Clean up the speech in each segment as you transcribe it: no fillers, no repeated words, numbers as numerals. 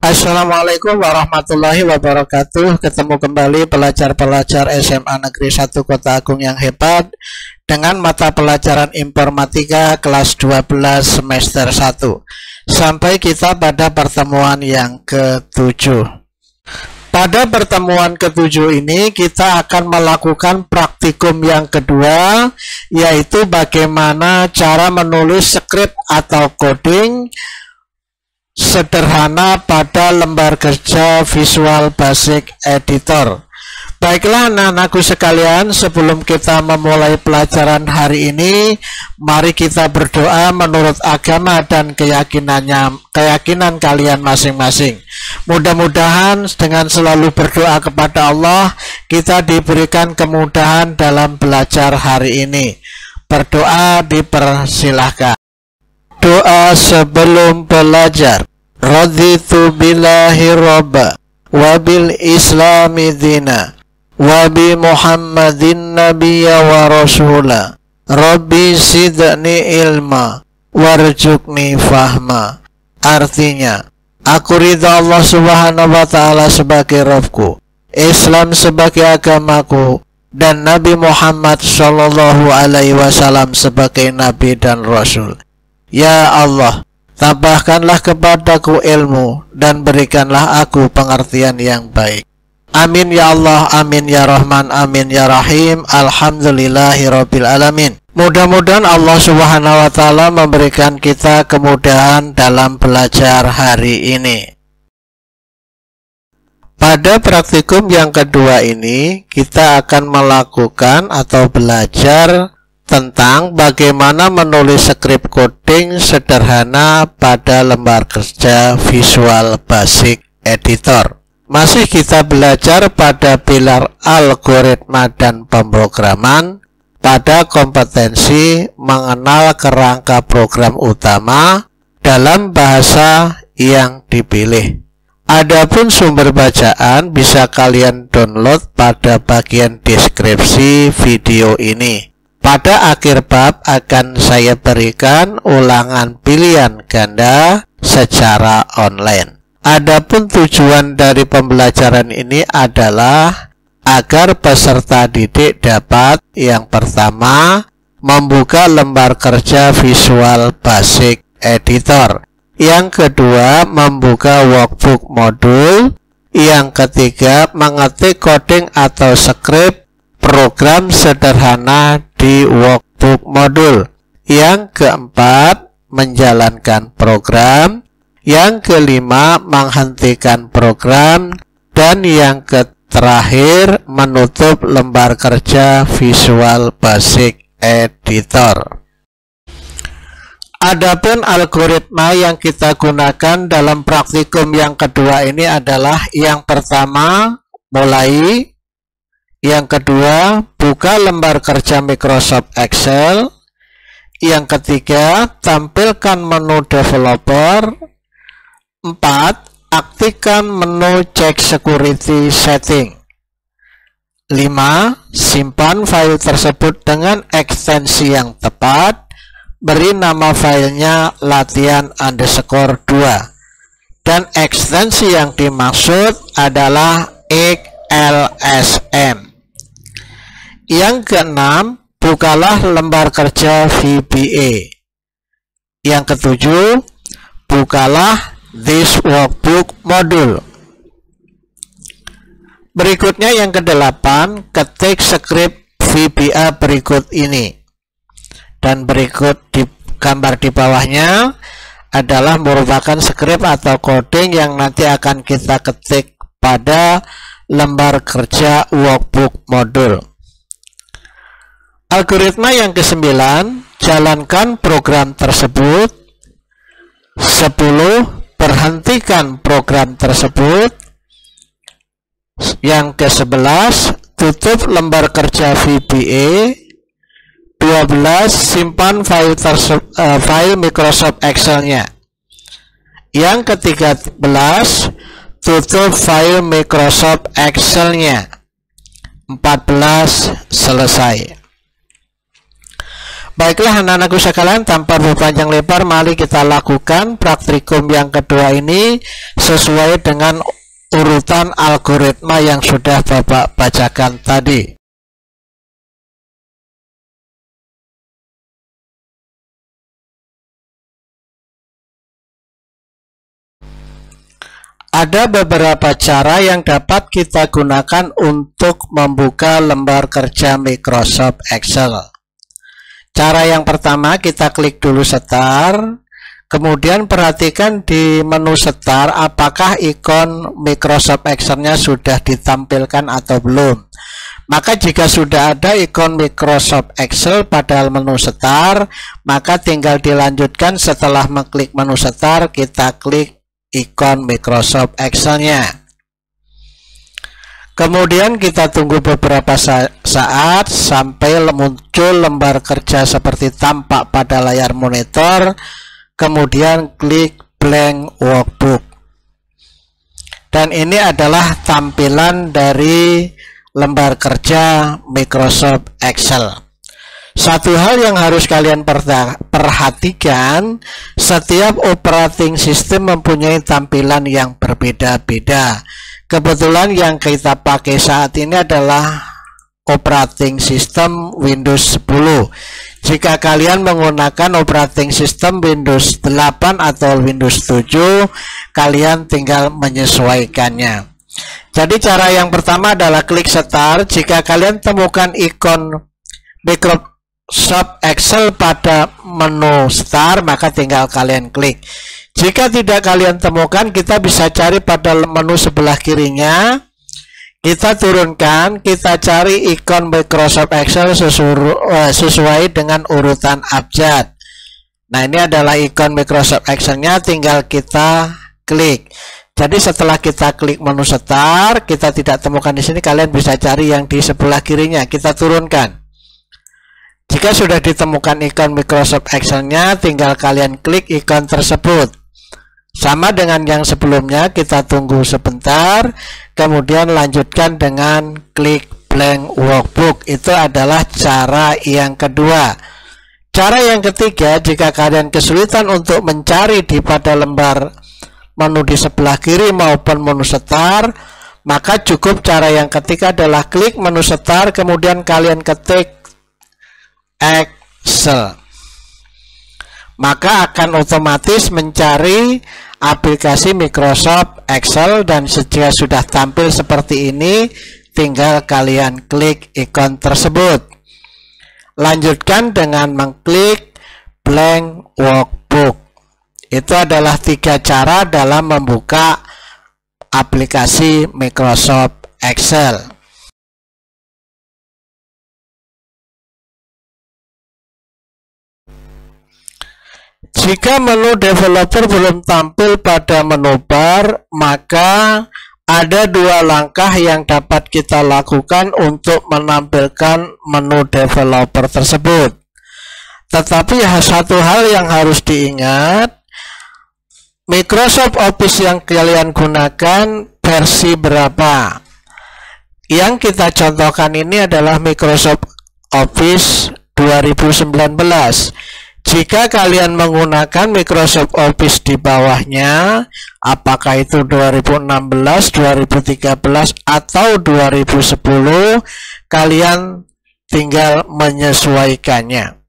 Assalamualaikum warahmatullahi wabarakatuh. Ketemu kembali pelajar-pelajar SMA Negeri 1 Kota Agung yang hebat dengan mata pelajaran informatika kelas 12 semester 1. Sampai kita pada pertemuan yang ke-7. Pada pertemuan ke-7 ini kita akan melakukan praktikum yang kedua, yaitu bagaimana cara menulis skrip atau coding sederhana pada lembar kerja Visual Basic Editor. Baiklah anak-anakku sekalian, sebelum kita memulai pelajaran hari ini, mari kita berdoa menurut agama dan keyakinan kalian masing-masing. Mudah-mudahan dengan selalu berdoa kepada Allah, kita diberikan kemudahan dalam belajar hari ini. Berdoa dipersilahkan. Doa sebelum belajar. Raditu billahi robba wa bil islami dina wa bi muhammadin nabiyya wa rasula rabbi sidni ilma warjukni fahma. Artinya, aku ridha Allah subhanahu wa ta'ala sebagai Rabbku, Islam sebagai agamaku, dan Nabi Muhammad sallallahu alaihi wasallam sebagai Nabi dan Rasul. Ya Allah, tambahkanlah kepadaku ilmu dan berikanlah aku pengertian yang baik. Amin ya Allah, amin ya Rahman, amin ya Rahim. Alhamdulillahirabbil alamin. Mudah-mudahan Allah Subhanahu wa taala memberikan kita kemudahan dalam belajar hari ini. Pada praktikum yang kedua ini kita akan melakukan atau belajar tentang bagaimana menulis skrip coding sederhana pada lembar kerja Visual Basic Editor. Masih kita belajar pada pilar algoritma dan pemrograman pada kompetensi mengenal kerangka program utama dalam bahasa yang dipilih. Adapun sumber bacaan bisa kalian download pada bagian deskripsi video ini. Pada akhir bab akan saya berikan ulangan pilihan ganda secara online. Adapun tujuan dari pembelajaran ini adalah agar peserta didik dapat yang pertama membuka lembar kerja Visual Basic Editor, yang kedua membuka workbook modul, yang ketiga mengetik coding atau skrip program sederhana di workbook modul, yang keempat menjalankan program, yang kelima menghentikan program, dan yang terakhir menutup lembar kerja Visual Basic Editor. Adapun algoritma yang kita gunakan dalam praktikum yang kedua ini adalah yang pertama mulai, yang kedua buka lembar kerja Microsoft Excel, yang ketiga tampilkan menu developer, 4 aktifkan menu cek security setting, 5 simpan file tersebut dengan ekstensi yang tepat, beri nama filenya latihan_2 dan ekstensi yang dimaksud adalah XLSM. Yang keenam, bukalah lembar kerja VBA. Yang ketujuh, bukalah this workbook module. Berikutnya yang kedelapan, ketik skrip VBA berikut ini. Dan berikut di gambar di bawahnya adalah merupakan skrip atau coding yang nanti akan kita ketik pada lembar kerja workbook modul. Algoritma yang ke-9, jalankan program tersebut. 10, berhentikan program tersebut. Yang ke-11, tutup lembar kerja VBA. 12, simpan file Microsoft Excel-nya. Yang ke-13, tutup file Microsoft Excel-nya. 14, selesai. Baiklah anak-anakku sekalian, tanpa berpanjang lebar, mari kita lakukan praktikum yang kedua ini sesuai dengan urutan algoritma yang sudah Bapak bacakan tadi. Ada beberapa cara yang dapat kita gunakan untuk membuka lembar kerja Microsoft Excel. Cara yang pertama, kita klik dulu Start, kemudian perhatikan di menu Start apakah ikon Microsoft Excel-nya sudah ditampilkan atau belum. Maka jika sudah ada ikon Microsoft Excel pada menu Start, maka tinggal dilanjutkan. Setelah mengklik menu Start, kita klik ikon Microsoft Excel-nya. Kemudian kita tunggu beberapa saat sampai muncul lembar kerja seperti tampak pada layar monitor. Kemudian klik blank workbook. Dan ini adalah tampilan dari lembar kerja Microsoft Excel. Satu hal yang harus kalian perhatikan, setiap operating system mempunyai tampilan yang berbeda-beda. Kebetulan yang kita pakai saat ini adalah operating system Windows 10. Jika kalian menggunakan operating system Windows 8 atau Windows 7, kalian tinggal menyesuaikannya. Jadi cara yang pertama adalah klik Start. Jika kalian temukan ikon Microsoft Excel pada menu Start, maka tinggal kalian klik. Jika tidak kalian temukan, kita bisa cari pada menu sebelah kirinya. Kita turunkan, kita cari ikon Microsoft Excel sesuai dengan urutan abjad. Nah, ini adalah ikon Microsoft Excel-nya, tinggal kita klik. Jadi setelah kita klik menu Start, kita tidak temukan di sini, kalian bisa cari yang di sebelah kirinya, kita turunkan. Jika sudah ditemukan ikon Microsoft Excel-nya, tinggal kalian klik ikon tersebut. Sama dengan yang sebelumnya, kita tunggu sebentar, kemudian lanjutkan dengan klik blank workbook. Itu adalah cara yang kedua. Cara yang ketiga, jika kalian kesulitan untuk mencari di pada lembar menu di sebelah kiri maupun menu Start, maka cukup cara yang ketiga adalah klik menu Start, kemudian kalian ketik Excel. Maka akan otomatis mencari aplikasi Microsoft Excel, dan jika sudah tampil seperti ini, tinggal kalian klik ikon tersebut. Lanjutkan dengan mengklik blank workbook. Itu adalah 3 cara dalam membuka aplikasi Microsoft Excel. Jika menu developer belum tampil pada menu bar, maka ada 2 langkah yang dapat kita lakukan untuk menampilkan menu developer tersebut. Tetapi satu hal yang harus diingat, Microsoft Office yang kalian gunakan versi berapa? Yang kita contohkan ini adalah Microsoft Office 2019. Jika kalian menggunakan Microsoft Office di bawahnya, apakah itu 2016, 2013, atau 2010, kalian tinggal menyesuaikannya.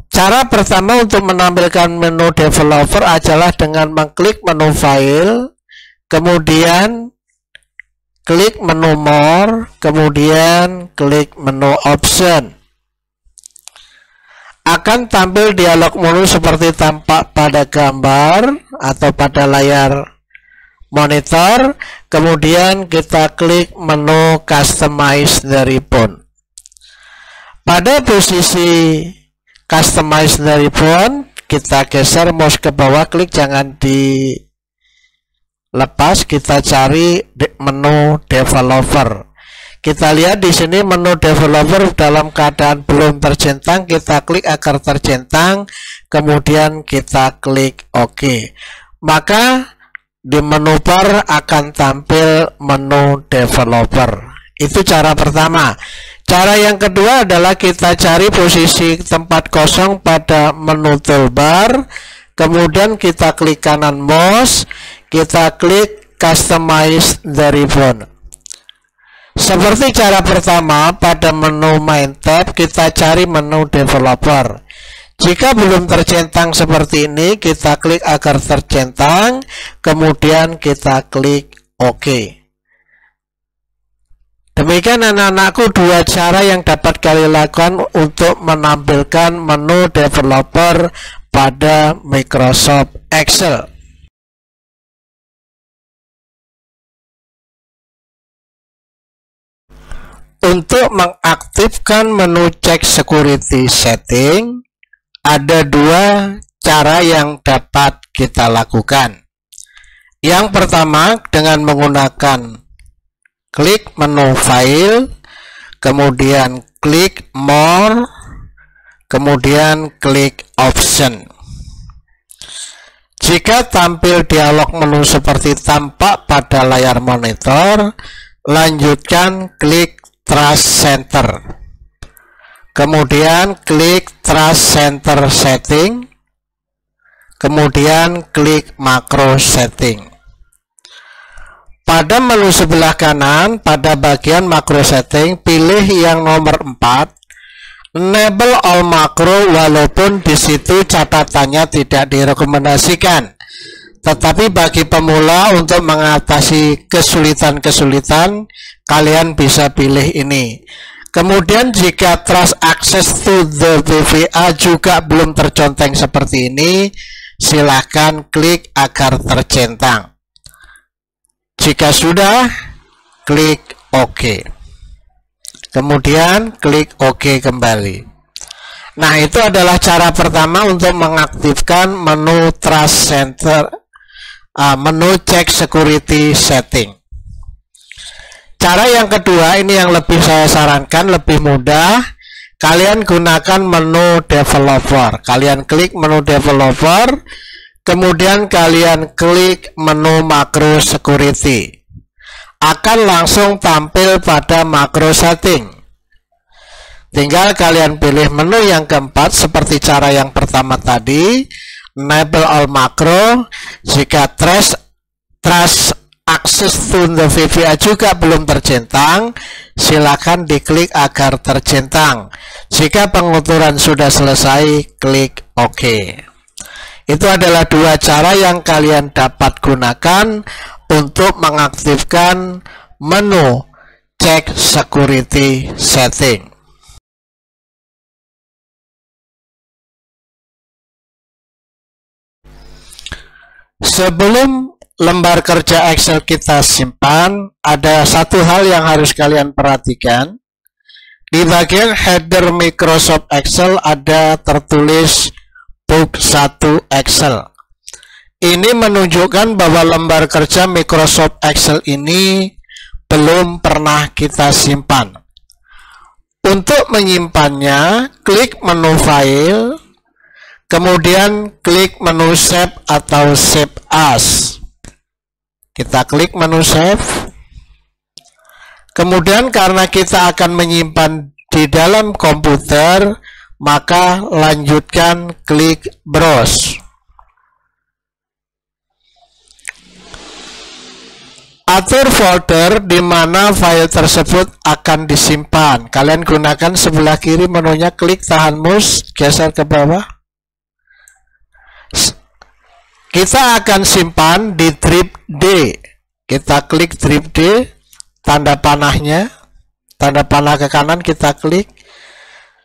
Cara pertama untuk menampilkan menu developer adalah dengan mengklik menu File, kemudian klik menu More, kemudian klik menu Option. Akan tampil dialog menu seperti tampak pada gambar atau pada layar monitor. Kemudian kita klik menu Customize the Ribbon. Pada posisi Customize the Ribbon, kita geser mouse ke bawah, klik, jangan dilepas. Kita cari menu Developer. Kita lihat di sini menu developer dalam keadaan belum tercentang, kita klik agar tercentang, kemudian kita klik OK. Maka di menu bar akan tampil menu developer. Itu cara pertama. Cara yang kedua adalah kita cari posisi tempat kosong pada menu toolbar, kemudian kita klik kanan mouse, kita klik customize the ribbon. Seperti cara pertama, pada menu main tab kita cari menu developer. Jika belum tercentang seperti ini, kita klik agar tercentang, kemudian kita klik OK. Demikian anak-anakku dua cara yang dapat kalian lakukan untuk menampilkan menu developer pada Microsoft Excel. Untuk mengaktifkan menu cek security setting, ada dua cara yang dapat kita lakukan. Yang pertama dengan menggunakan klik menu file, kemudian klik more, kemudian klik option. Jika tampil dialog menu seperti tampak pada layar monitor, lanjutkan klik Trust Center, kemudian klik Trust Center Setting, kemudian klik Macro Setting. Pada menu sebelah kanan, pada bagian Macro Setting, pilih yang nomor 4, Enable All Macro, walaupun di situ catatannya tidak direkomendasikan. Tetapi bagi pemula untuk mengatasi kesulitan-kesulitan, kalian bisa pilih ini. Kemudian jika Trust Access to the VBA juga belum terconteng seperti ini, silahkan klik agar tercentang. Jika sudah, klik OK. Kemudian klik OK kembali. Nah, itu adalah cara pertama untuk mengaktifkan menu Trust Center, menu Check Security Setting. Cara yang kedua, ini yang lebih saya sarankan, lebih mudah. Kalian gunakan menu Developer. Kalian klik menu Developer, kemudian kalian klik menu Macro Security. Akan langsung tampil pada Macro Setting. Tinggal kalian pilih menu yang keempat seperti cara yang pertama tadi, Enable All Macro. Jika Trust Access to the VBA juga belum tercentang, silakan diklik agar tercentang. Jika penguturan sudah selesai, klik OK. Itu adalah dua cara yang kalian dapat gunakan untuk mengaktifkan menu Check Security Setting. Sebelum lembar kerja Excel kita simpan, ada satu hal yang harus kalian perhatikan. Di bagian header Microsoft Excel ada tertulis Book 1 Excel. Ini menunjukkan bahwa lembar kerja Microsoft Excel ini belum pernah kita simpan. Untuk menyimpannya, klik menu File, kemudian klik menu Save atau Save As. Kita klik menu Save. Kemudian karena kita akan menyimpan di dalam komputer, maka lanjutkan klik Browse. Atur folder di mana file tersebut akan disimpan. Kalian gunakan sebelah kiri menunya, klik, tahan mouse, geser ke bawah. Kita akan simpan di drive D. Kita klik drive D, tanda panahnya, tanda panah ke kanan kita klik.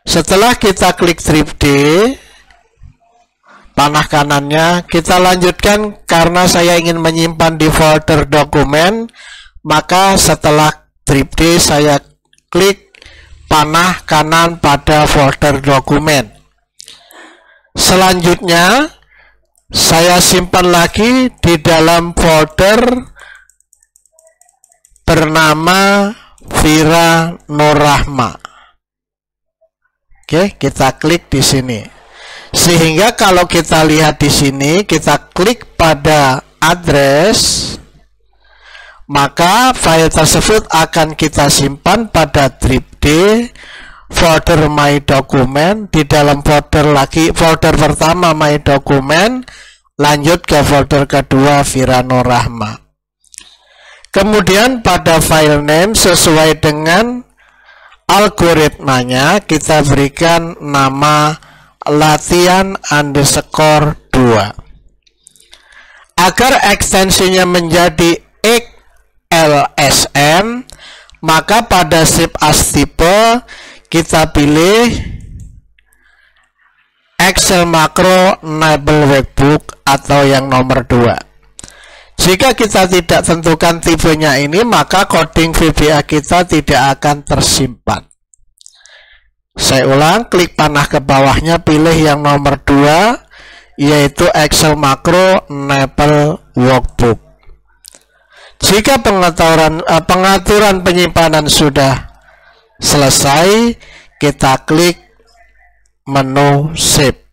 Setelah kita klik drive D, panah kanannya, kita lanjutkan karena saya ingin menyimpan di folder dokumen, maka setelah drive D saya klik panah kanan pada folder dokumen. Selanjutnya saya simpan lagi di dalam folder bernama Vira Nurrahma. Oke, kita klik di sini. Sehingga kalau kita lihat di sini, kita klik pada address, maka file tersebut akan kita simpan pada drive D, folder My Document. Di dalam folder pertama My Document, lanjut ke folder kedua Virano Rahma. Kemudian pada file name sesuai dengan algoritmanya kita berikan nama latihan_2. Agar ekstensinya menjadi XLSM, maka pada shift as type kita pilih Excel Macro Enable Workbook atau yang nomor 2. Jika kita tidak tentukan tipenya ini, maka coding VBA kita tidak akan tersimpan. Saya ulang, klik panah ke bawahnya, pilih yang nomor 2, yaitu Excel Macro Enable Workbook. Jika pengaturan penyimpanan sudah selesai, kita klik menu Save.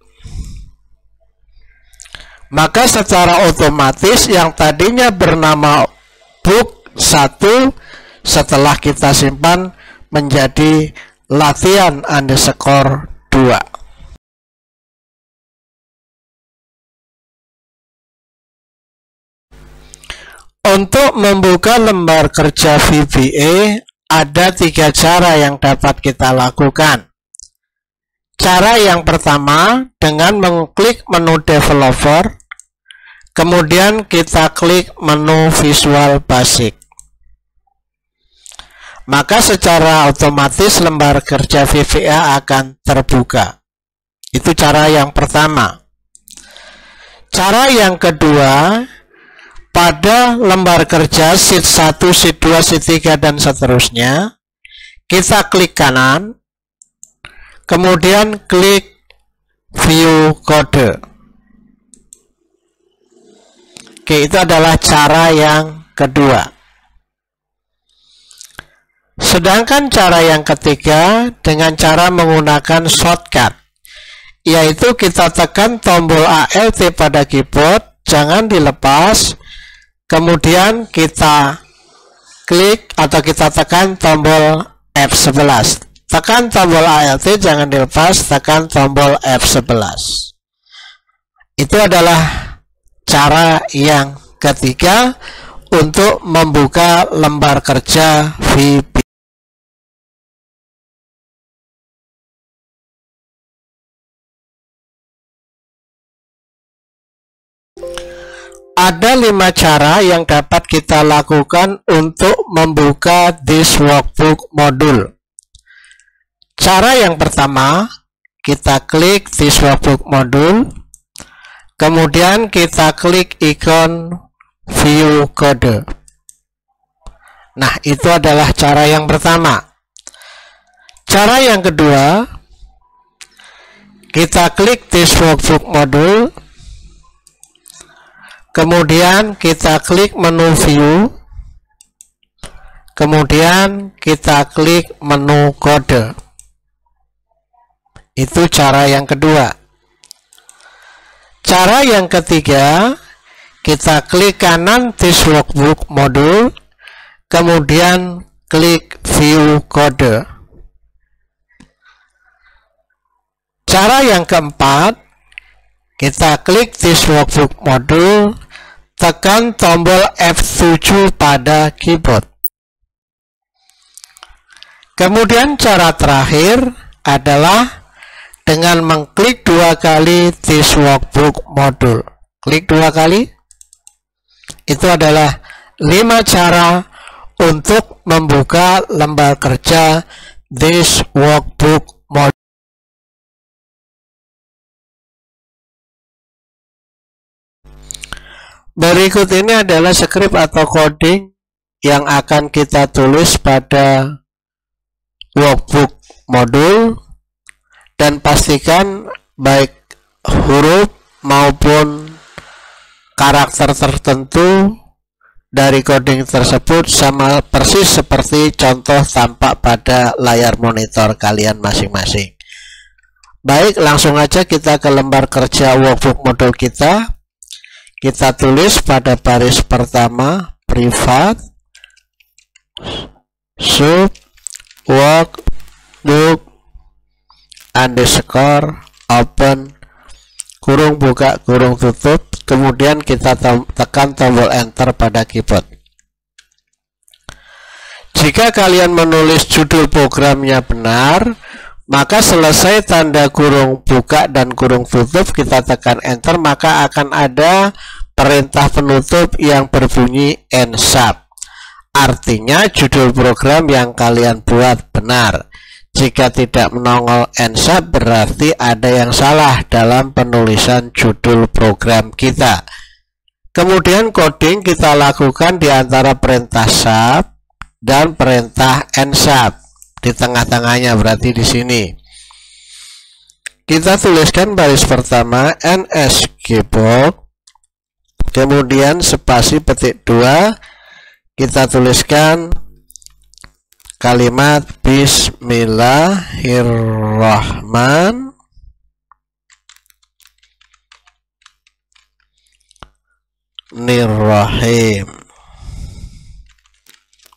Maka secara otomatis yang tadinya bernama book 1 setelah kita simpan menjadi latihan_2. Untuk membuka lembar kerja VBA ada 3 cara yang dapat kita lakukan. Cara yang pertama dengan mengklik menu developer, kemudian kita klik menu Visual Basic. Maka secara otomatis lembar kerja VBA akan terbuka. Itu cara yang pertama. Cara yang kedua, pada lembar kerja sheet 1, sheet 2, sheet 3 dan seterusnya, kita klik kanan, kemudian klik View Code. Oke, itu adalah cara yang kedua. Sedangkan cara yang ketiga dengan cara menggunakan shortcut, yaitu kita tekan tombol Alt pada keyboard, jangan dilepas, kemudian kita klik atau kita tekan tombol F11. Tekan tombol Alt, jangan dilepas, tekan tombol F11. Itu adalah cara yang ketiga untuk membuka lembar kerja VBA. Ada 5 cara yang dapat kita lakukan untuk membuka this workbook module. Cara yang pertama, kita klik this workbook module, kemudian kita klik ikon view code. Nah, itu adalah cara yang pertama. Cara yang kedua, kita klik this workbook module, kemudian kita klik menu view, kemudian kita klik menu kode. Itu cara yang kedua. Cara yang ketiga, kita klik kanan this workbook module, kemudian klik view kode. Cara yang keempat, kita klik this workbook module, tekan tombol F7 pada keyboard. Kemudian cara terakhir adalah dengan mengklik 2 kali this workbook module. Klik 2 kali. Itu adalah 5 cara untuk membuka lembar kerja this workbook module. Berikut ini adalah skrip atau coding yang akan kita tulis pada workbook modul, dan pastikan baik huruf maupun karakter tertentu dari coding tersebut sama persis seperti contoh tampak pada layar monitor kalian masing-masing. Baik, langsung aja kita ke lembar kerja workbook modul kita. Kita tulis pada baris pertama privat, sub workbook underscore open kurung buka kurung tutup, kemudian kita tekan tombol enter pada keyboard. Jika kalian menulis judul programnya benar, maka selesai tanda kurung buka dan kurung tutup kita tekan enter, maka akan ada perintah penutup yang berbunyi ensub. Artinya judul program yang kalian buat benar. Jika tidak menongol ensub berarti ada yang salah dalam penulisan judul program kita. Kemudian coding kita lakukan di antara perintah sub dan perintah ensub. Di tengah-tengahnya berarti di sini. Kita tuliskan baris pertama ns keyboard, kemudian spasi petik 2, kita tuliskan kalimat Bismillahirrahmanirrahim,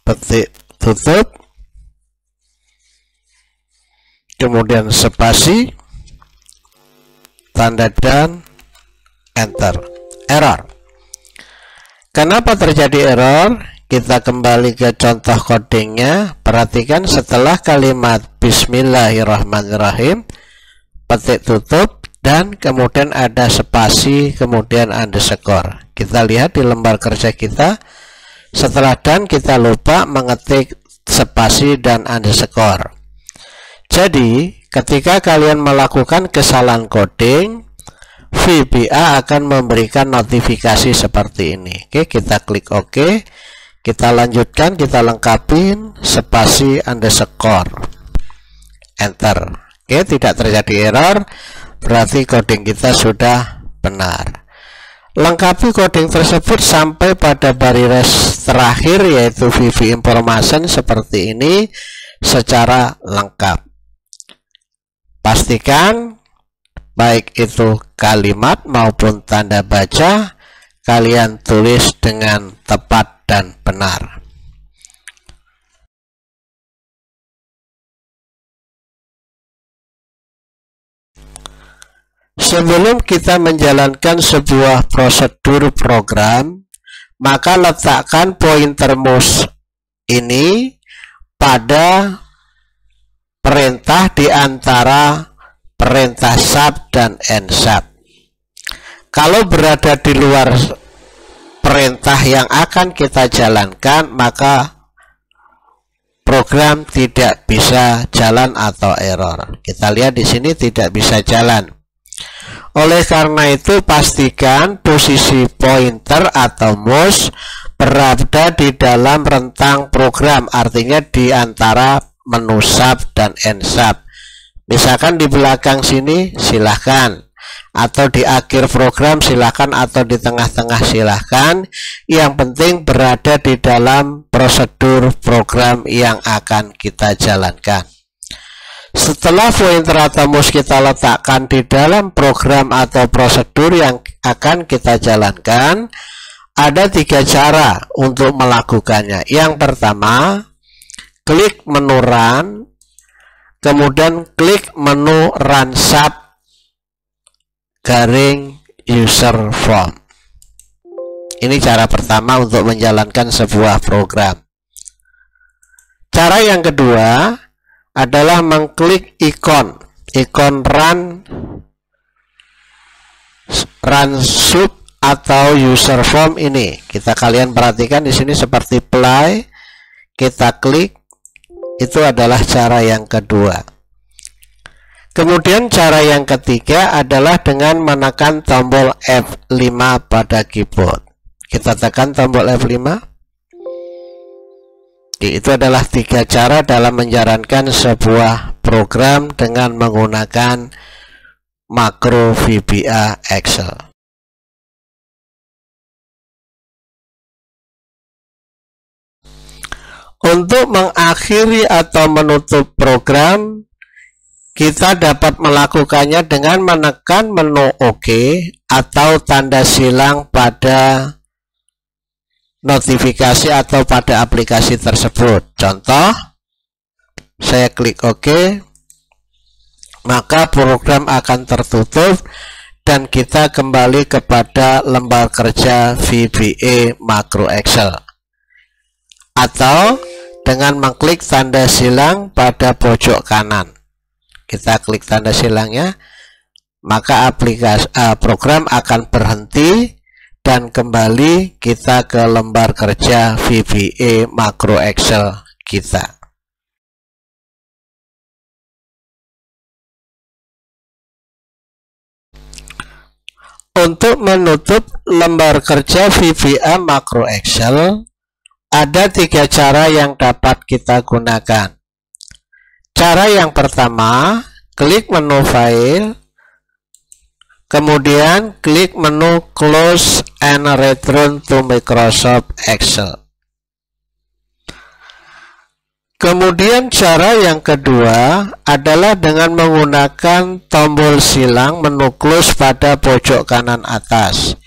petik tutup, kemudian spasi, tanda dan enter. Error. Kenapa terjadi error? Kita kembali ke contoh codingnya. Perhatikan setelah kalimat Bismillahirrahmanirrahim, petik tutup, dan kemudian ada spasi, kemudian underscore. Kita lihat di lembar kerja kita, setelah dan kita lupa mengetik spasi dan underscore. Jadi ketika kalian melakukan kesalahan coding, VBA akan memberikan notifikasi seperti ini. Oke, kita klik OK, kita lanjutkan, kita lengkapin spasi underscore, enter. Oke, tidak terjadi error, berarti coding kita sudah benar. Lengkapi coding tersebut sampai pada baris terakhir, yaitu VB information seperti ini secara lengkap. Pastikan baik itu kalimat maupun tanda baca kalian tulis dengan tepat dan benar. Sebelum kita menjalankan sebuah prosedur program, maka letakkan pointer mouse ini pada perintah di antara perintah sub dan ensub. Kalau berada di luar perintah yang akan kita jalankan, maka program tidak bisa jalan atau error. Kita lihat di sini tidak bisa jalan. Oleh karena itu, pastikan posisi pointer atau mouse berada di dalam rentang program, artinya di antara menu sub dan ensub. Misalkan di belakang sini silahkan, atau di akhir program silahkan, atau di tengah-tengah silahkan. Yang penting berada di dalam prosedur program yang akan kita jalankan. Setelah pointer atau mouse kita letakkan di dalam program atau prosedur yang akan kita jalankan, ada 3 cara untuk melakukannya. Yang pertama, klik menu run, kemudian klik menu run sub garing user form. Ini cara pertama untuk menjalankan sebuah program. Cara yang kedua adalah mengklik ikon run sub atau user form ini. Kalian perhatikan di sini seperti play, kita klik. Itu adalah cara yang kedua. Kemudian cara yang ketiga adalah dengan menekan tombol F5 pada keyboard. Kita tekan tombol F5. Itu adalah 3 cara dalam menjalankan sebuah program dengan menggunakan makro VBA Excel. Untuk mengakhiri atau menutup program, kita dapat melakukannya dengan menekan menu OK atau tanda silang pada notifikasi atau pada aplikasi tersebut. Contoh, saya klik OK, maka program akan tertutup dan kita kembali kepada lembar kerja VBA Makro Excel. Atau dengan mengklik tanda silang pada pojok kanan. Kita klik tanda silangnya, maka program akan berhenti dan kembali kita ke lembar kerja VBA Makro Excel kita. Untuk menutup lembar kerja VBA Makro Excel, ada 3 cara yang dapat kita gunakan. Cara yang pertama, klik menu File, kemudian klik menu Close and Return to Microsoft Excel. Kemudian cara yang kedua adalah dengan menggunakan tombol silang menu Close pada pojok kanan atas.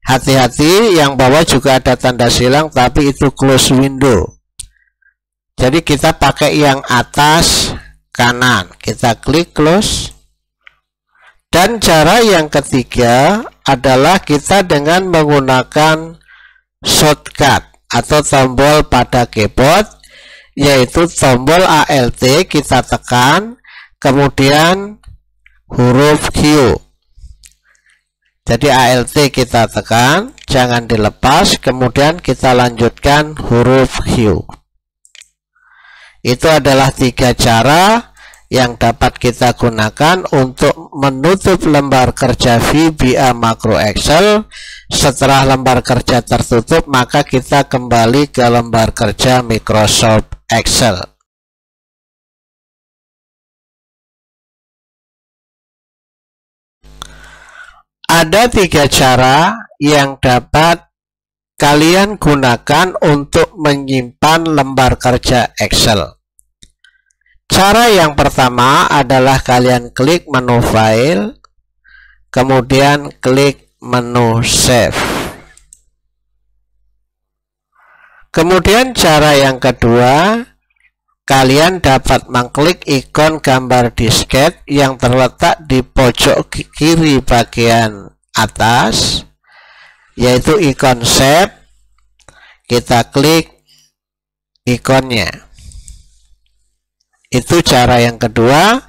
Hati-hati, yang bawah juga ada tanda silang, tapi itu close window. Jadi kita pakai yang atas kanan. Kita klik close. Dan cara yang ketiga adalah kita dengan menggunakan shortcut atau tombol pada keyboard, yaitu tombol Alt kita tekan, kemudian huruf Q. Jadi Alt kita tekan, jangan dilepas, kemudian kita lanjutkan huruf Q. Itu adalah 3 cara yang dapat kita gunakan untuk menutup lembar kerja VBA Makro Excel. Setelah lembar kerja tertutup, maka kita kembali ke lembar kerja Microsoft Excel. Ada 3 cara yang dapat kalian gunakan untuk menyimpan lembar kerja Excel. Cara yang pertama adalah kalian klik menu File, kemudian klik menu Save. Kemudian cara yang kedua, kalian dapat mengklik ikon gambar disket yang terletak di pojok kiri bagian atas, yaitu ikon Save. Kita klik ikonnya. Itu cara yang kedua.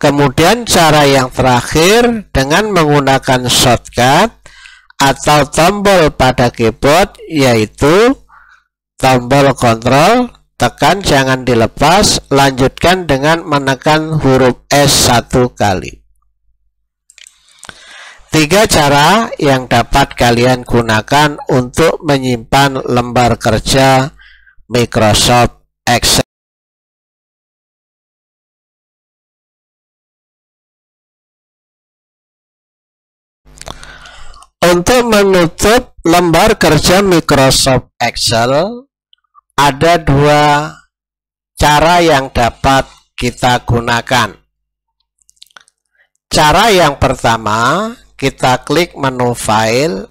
Kemudian cara yang terakhir, dengan menggunakan shortcut atau tombol pada keyboard, yaitu tombol Ctrl, tekan jangan dilepas, lanjutkan dengan menekan huruf S 1 kali. 3 cara yang dapat kalian gunakan untuk menyimpan lembar kerja Microsoft Excel. Untuk menutup lembar kerja Microsoft Excel, ada 2 cara yang dapat kita gunakan. Cara yang pertama, kita klik menu File,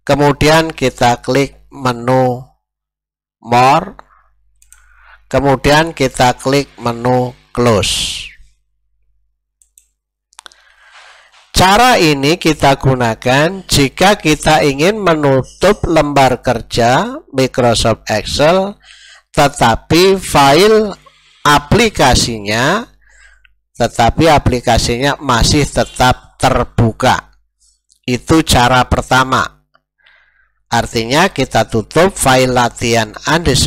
kemudian kita klik menu More, kemudian kita klik menu Close. Cara ini kita gunakan jika kita ingin menutup lembar kerja Microsoft Excel, tetapi aplikasinya masih tetap terbuka. Itu cara pertama. Artinya kita tutup file latihan _2,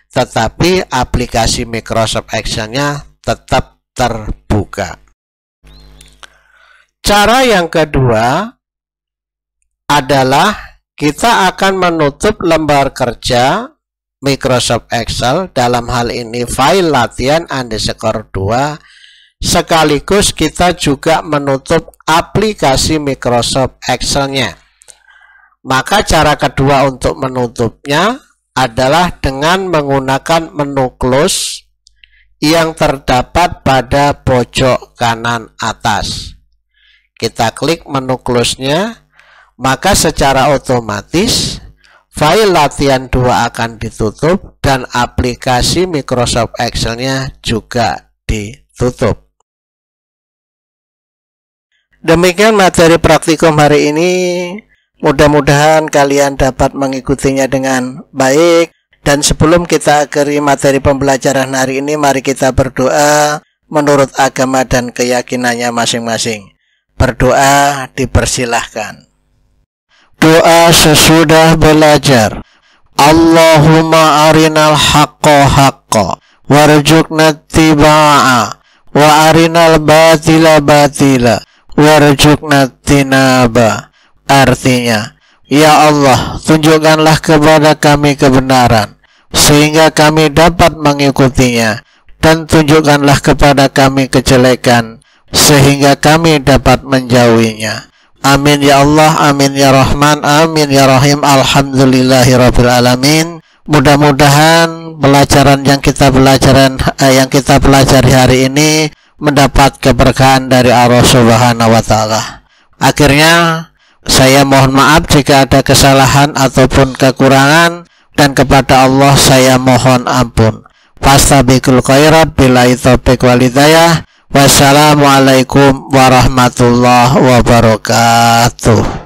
tetapi aplikasi Microsoft Excel-nya tetap terbuka. Cara yang kedua adalah kita akan menutup lembar kerja Microsoft Excel, dalam hal ini file latihan _2, sekaligus kita juga menutup aplikasi Microsoft Excel-nya. Maka cara kedua untuk menutupnya adalah dengan menggunakan menu Close yang terdapat pada pojok kanan atas. Kita klik menu Close-nya, maka secara otomatis file latihan 2 akan ditutup dan aplikasi Microsoft Excel-nya juga ditutup. Demikian materi praktikum hari ini. Mudah-mudahan kalian dapat mengikutinya dengan baik. Dan sebelum kita akhiri materi pembelajaran hari ini, mari kita berdoa menurut agama dan keyakinannya masing-masing. Berdoa dipersilahkan. Doa sesudah belajar. Allahumma arinal haqqa haqqa warzuqna ittiba'a wa arinal batila batila warzuqna tinaba. Artinya, ya Allah, tunjukkanlah kepada kami kebenaran sehingga kami dapat mengikutinya, dan tunjukkanlah kepada kami kejelekan sehingga kami dapat menjauhinya. Amin ya Allah, amin ya Rahman, amin ya Rahim. Alhamdulillahirabbil alamin. Mudah-mudahan pelajaran yang kita pelajari hari ini mendapat keberkahan dari Allah Subhanahu wa taala. Akhirnya saya mohon maaf jika ada kesalahan ataupun kekurangan, dan kepada Allah saya mohon ampun. Fastabiqul khairat billahi taufiq wal hidayah. Wassalamualaikum warahmatullahi wabarakatuh.